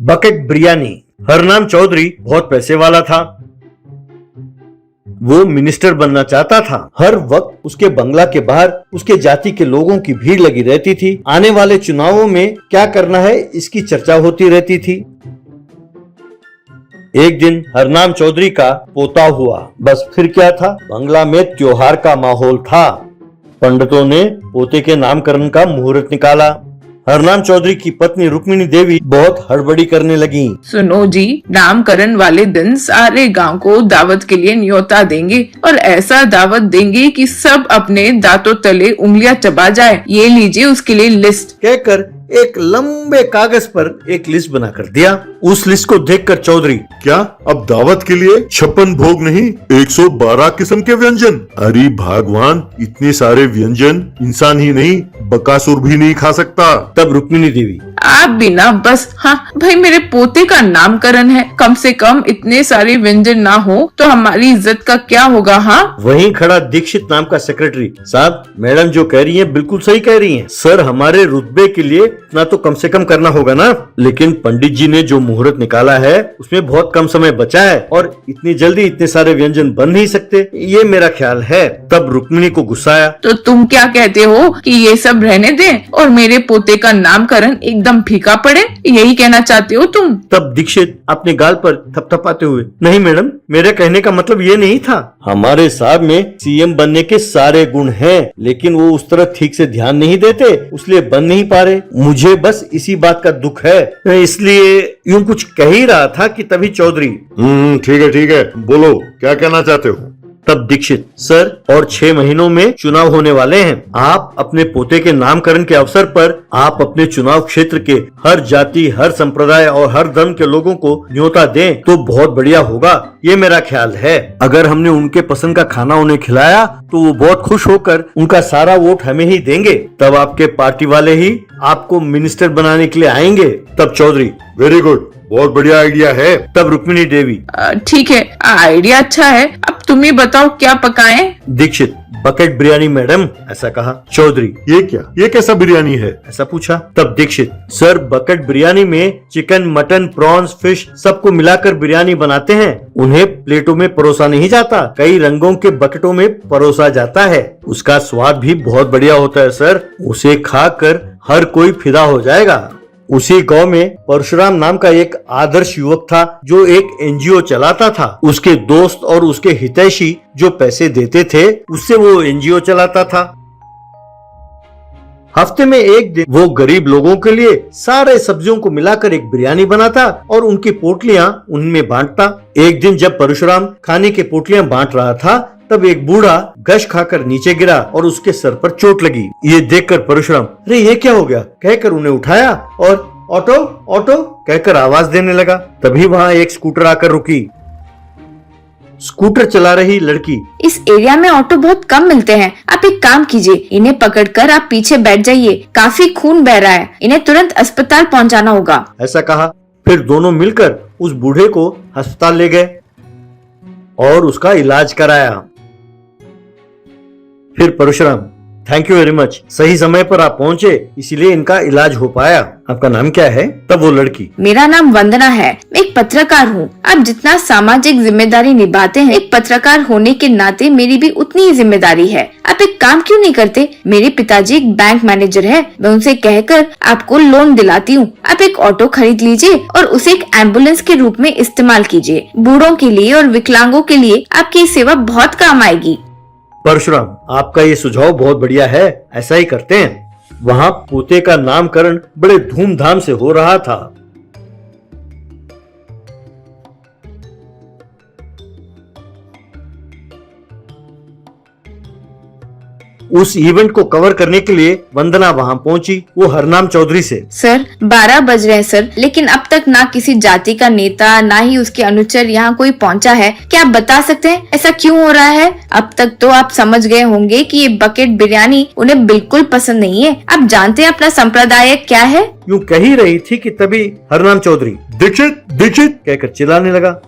Bucket biryani. Harnam Chaudhary बहुत पैसे वाला था। वो मिनिस्टर बनना चाहता था। हर वक्त उसके बंगला के बाहर उसके जाति के लोगों की भीड़ लगी रहती थी। आने वाले चुनावों में क्या करना है इसकी चर्चा होती रहती थी। एक दिन हरनाम चौधरी का पोता हुआ। बस फिर क्या था, बंगला में त्योहार का माहौल था। पंडितों ने पोते के नामकरण का मुहूर्त निकाला। हरनाम चौधरी की पत्नी रुक्मिणी देवी बहुत हड़बड़ी करने लगी। सुनो जी, नामकरण वाले दिन सारे गांव को दावत के लिए न्योता देंगे और ऐसा दावत देंगे कि सब अपने दांतों तले उंगलियां चबा जाए। ये लीजिए उसके लिए लिस्ट। कहकर एक लंबे कागज पर एक लिस्ट बनाकर दिया। उस लिस्ट को देखकर चौधरी, क्या अब दावत के लिए 56 भोग नहीं 112 किस्म के व्यंजन? अरे भगवान, इतने सारे व्यंजन इंसान ही नहीं बकासुर भी नहीं खा सकता। तब रुक्मिणी देवी, आप भी ना बस। हाँ भाई, मेरे पोते का नामकरण है, कम से कम इतने सारे व्यंजन ना हो तो हमारी इज्जत का क्या होगा। हाँ, वहीं खड़ा दीक्षित नाम का सेक्रेटरी, साहब मैडम जो कह रही हैं बिल्कुल सही कह रही हैं। सर हमारे रुतबे के लिए इतना तो कम से कम करना होगा ना। लेकिन पंडित जी ने जो मुहूर्त निकाला है उसमें बहुत कम समय बचा है और इतनी जल्दी इतने सारे व्यंजन बन नहीं सकते, ये मेरा ख्याल है। तब रुक्मिणी को गुस्सा आया। तो तुम क्या कहते हो कि ये सब रहने दें और मेरे पोते का नामकरण एकदम फीका पड़े, यही कहना चाहते हो तुम? तब दीक्षित अपने गाल पर थपथपाते हुए, नहीं मैडम, मेरे कहने का मतलब ये नहीं था। हमारे साहब में सीएम बनने के सारे गुण हैं, लेकिन वो उस तरह ठीक से ध्यान नहीं देते, इसलिए बन नहीं पा रहे। मुझे बस इसी बात का दुख है, इसलिए यूं कुछ कह ही रहा था कि तभी चौधरी, ठीक है, बोलो क्या कहना चाहते हो? तब दीक्षित, सर और 6 महीनों में चुनाव होने वाले हैं। आप अपने पोते के नामकरण के अवसर पर आप अपने चुनाव क्षेत्र के हर जाति, हर संप्रदाय और हर धर्म के लोगों को न्योता दें तो बहुत बढ़िया होगा, ये मेरा ख्याल है। अगर हमने उनके पसंद का खाना उन्हें खिलाया तो वो बहुत खुश होकर उनका सारा वोट हमें ही देंगे। तब आपके पार्टी वाले ही आपको मिनिस्टर बनाने के लिए आएंगे। तब चौधरी, वेरी गुड, बहुत बढ़िया आइडिया है। तब रुक्मिणी देवी, ठीक है, आइडिया अच्छा है, अब तुम ही बताओ क्या पकाएं? दीक्षित, बकेट बिरयानी मैडम, ऐसा कहा। चौधरी, ये क्या, ये कैसा बिरयानी है? ऐसा पूछा। तब दीक्षित, सर बकेट बिरयानी में चिकन, मटन, प्रॉन्स, फिश सबको मिलाकर बिरयानी बनाते हैं। उन्हें प्लेटों में परोसा नहीं जाता, कई रंगों के बकेटों में परोसा जाता है। उसका स्वाद भी बहुत बढ़िया होता है सर, उसे खाकर हर कोई फिदा हो जाएगा। उसी गांव में परशुराम नाम का एक आदर्श युवक था जो एक एनजीओ चलाता था। उसके दोस्त और उसके हितैषी जो पैसे देते थे उससे वो एनजीओ चलाता था। हफ्ते में एक दिन वो गरीब लोगों के लिए सारे सब्जियों को मिलाकर एक बिरयानी बनाता और उनकी पोटलियां उनमें बांटता। एक दिन जब परशुराम खाने की पोटलियां बांट रहा था तब एक बूढ़ा गश खाकर नीचे गिरा और उसके सर पर चोट लगी। ये देखकर परशुराम, अरे ये क्या हो गया, कहकर उन्हें उठाया और ऑटो ऑटो कहकर आवाज देने लगा। तभी वहाँ एक स्कूटर आकर रुकी। स्कूटर चला रही लड़की, इस एरिया में ऑटो बहुत कम मिलते हैं, आप एक काम कीजिए, इन्हें पकड़कर आप पीछे बैठ जाइए, काफी खून बह रहा है, इन्हें तुरंत अस्पताल पहुंचाना होगा। ऐसा कहा। फिर दोनों मिलकर उस बूढ़े को अस्पताल ले गए और उसका इलाज कराया। फिर Parshuram, thank you very much, सही समय पर आप पहुंचे इसीलिए इनका इलाज हो पाया। आपका नाम क्या है? तब वो लड़की, मेरा नाम वंदना है, मैं एक पत्रकार हूँ। आप जितना सामाजिक जिम्मेदारी निभाते हैं, एक पत्रकार होने के नाते मेरी भी उतनी ही जिम्मेदारी है। आप एक काम क्यों नहीं करते? मेरे पिताजी एक बैंक मैनेजर है, मैं उनसे कहकर आपको लोन दिलाती हूँ। आप एक ऑटो खरीद लीजिए और उसे एक एम्बुलेंस के रूप में इस्तेमाल कीजिए। बूढ़ों के लिए और विकलांगों के लिए आपकी सेवा बहुत काम आएगी। परशुराम, आपका ये सुझाव बहुत बढ़िया है, ऐसा ही करते हैं। वहाँ पोते का नामकरण बड़े धूमधाम से हो रहा था। उस इवेंट को कवर करने के लिए वंदना वहाँ पहुंची, वो हरनाम चौधरी से। सर 12 बज रहे हैं सर, लेकिन अब तक ना किसी जाति का नेता ना ही उसके अनुचर यहाँ कोई पहुँचा है। क्या आप बता सकते हैं ऐसा क्यों हो रहा है? अब तक तो आप समझ गए होंगे कि ये बकेट बिरयानी उन्हें बिल्कुल पसंद नहीं है। आप जानते हैं अपना संप्रदाय क्या है? यूँ कह ही रही थी कि तभी हरनाम चौधरी, दीक्षित दीक्षित कहकर चिल्लाने लगा।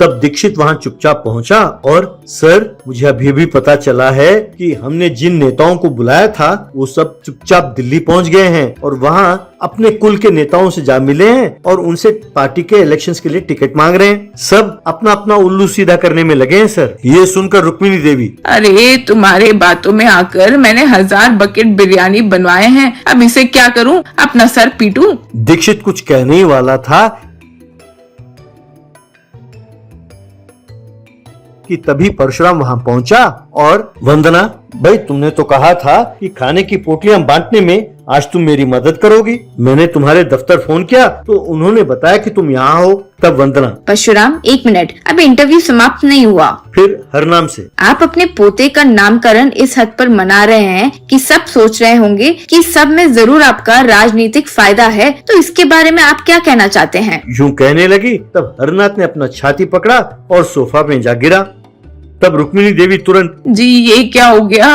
तब दीक्षित वहाँ चुपचाप पहुँचा और सर मुझे अभी भी पता चला है कि हमने जिन नेताओं को बुलाया था वो सब चुपचाप दिल्ली पहुँच गए हैं और वहाँ अपने कुल के नेताओं से जा मिले हैं और उनसे पार्टी के इलेक्शंस के लिए टिकट मांग रहे हैं। सब अपना अपना उल्लू सीधा करने में लगे हैं सर। ये सुनकर रुक्मिणी देवी, अरे तुम्हारे बातों में आकर मैंने 1000 बकेट बिरयानी बनवाए हैं, अब इसे क्या करूं, अपना सर पीटूं? दीक्षित कुछ कहने ही वाला था कि तभी परशुराम वहां पहुंचा और वंदना, भाई तुमने तो कहा था कि खाने की पोटलियां बांटने में आज तुम मेरी मदद करोगी। मैंने तुम्हारे दफ्तर फोन किया तो उन्होंने बताया कि तुम यहाँ हो। तब वंदना, परशुराम 1 मिनट, अब इंटरव्यू समाप्त नहीं हुआ। फिर हरनाम से, आप अपने पोते का नामकरण इस हद पर मना रहे हैं कि सब सोच रहे होंगे कि सब में जरूर आपका राजनीतिक फायदा है, तो इसके बारे में आप क्या कहना चाहते हैं? यूं कहने लगी तब हरनाथ ने अपना छाती पकड़ा और सोफा पे जा गिरा। तब रुक्मिणी देवी तुरंत, जी ये क्या हो गया,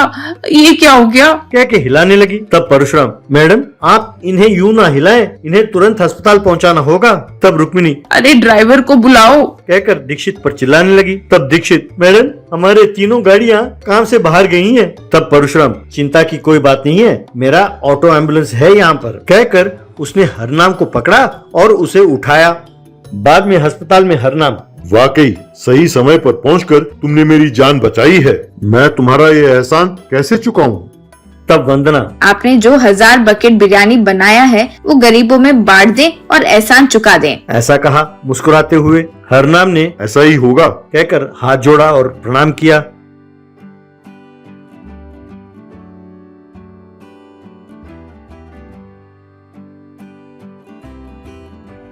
ये क्या हो गया? कह के हिलाने लगी। तब परशुराम, मैडम आप इन्हें यूं ना हिलाएं, इन्हें तुरंत अस्पताल पहुंचाना होगा। तब रुक्मिणी, अरे ड्राइवर को बुलाओ। कहकर दीक्षित पर चिल्लाने लगी। तब दीक्षित, मैडम हमारे तीनों गाड़ियां काम से बाहर गई हैं। तब परशुराम, चिंता की कोई बात नहीं है, मेरा ऑटो एम्बुलेंस है यहाँ पर। कहकर उसने हरनाम को पकड़ा और उसे उठाया। बाद में अस्पताल में हरनाम, वाकई सही समय पर पहुंचकर तुमने मेरी जान बचाई है। मैं तुम्हारा ये एहसान कैसे चुकाऊं? तब वंदना, आपने जो 1000 बकेट बिरयानी बनाया है वो गरीबों में बांट दें और एहसान चुका दें। ऐसा कहा मुस्कुराते हुए। हरनाम ने ऐसा ही होगा। कहकर हाथ जोड़ा और प्रणाम किया।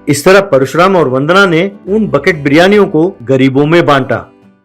इस तरह परशुराम और वंदना ने उन बकेट बिरयानियों को गरीबों में बांटा।